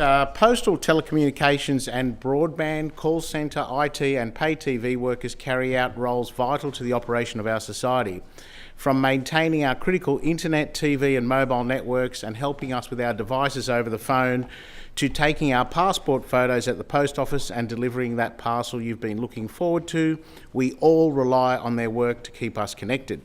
Postal, telecommunications and broadband, call centre, IT and pay TV workers carry out roles vital to the operation of our society. From maintaining our critical internet, TV and mobile networks and helping us with our devices over the phone, to taking our passport photos at the post office and delivering that parcel you've been looking forward to, we all rely on their work to keep us connected.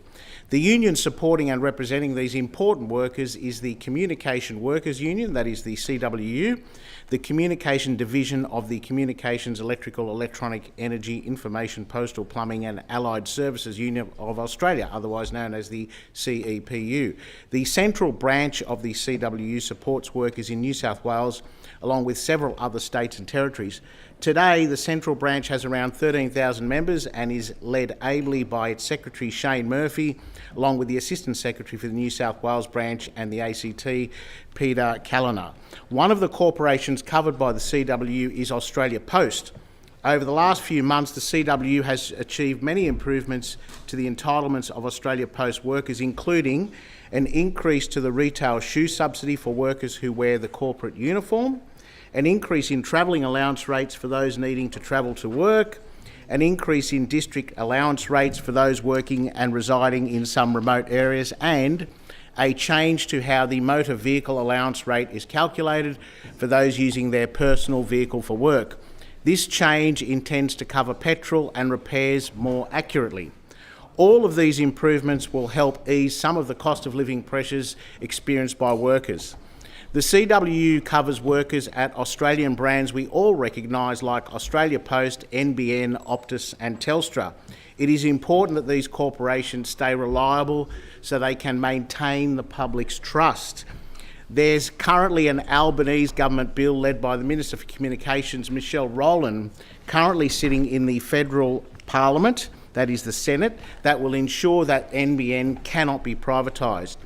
The union supporting and representing these important workers is the Communication Workers Union, that is the CWU, the Communication Division of the Communications, Electrical, Electronic, Energy, Information, Postal, Plumbing and Allied Services Union of Australia, otherwise known as the CEPU. The central branch of the CWU supports workers in New South Wales, along with several other states and territories. Today, the central branch has around 13,000 members and is led ably by its secretary, Shane Murphy, along with the assistant secretary for the New South Wales branch and the ACT, Peter Calliner. One of the corporations covered by the CWU is Australia Post. Over the last few months, the CWU has achieved many improvements to the entitlements of Australia Post workers, including an increase to the retail shoe subsidy for workers who wear the corporate uniform, an increase in travelling allowance rates for those needing to travel to work, an increase in district allowance rates for those working and residing in some remote areas, and a change to how the motor vehicle allowance rate is calculated for those using their personal vehicle for work. This change intends to cover petrol and repairs more accurately. All of these improvements will help ease some of the cost of living pressures experienced by workers. The CWU covers workers at Australian brands we all recognise like Australia Post, NBN, Optus and Telstra. It is important that these corporations stay reliable so they can maintain the public's trust. There's currently an Albanese government bill led by the Minister for Communications, Michelle Rowland, currently sitting in the federal parliament, that is the Senate, that will ensure that NBN cannot be privatised.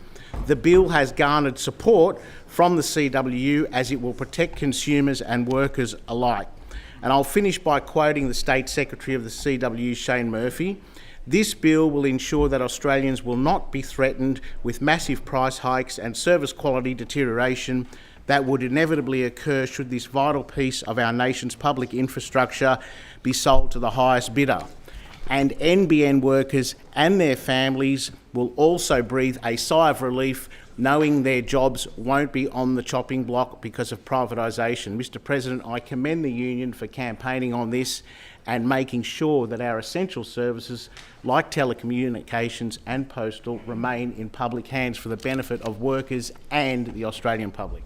The bill has garnered support from the CWU as it will protect consumers and workers alike. And I'll finish by quoting the State Secretary of the CWU, Shane Murphy. This bill will ensure that Australians will not be threatened with massive price hikes and service quality deterioration that would inevitably occur should this vital piece of our nation's public infrastructure be sold to the highest bidder. And NBN workers and their families will also breathe a sigh of relief knowing their jobs won't be on the chopping block because of privatisation. Mr President, I commend the union for campaigning on this and making sure that our essential services like telecommunications and postal remain in public hands for the benefit of workers and the Australian public.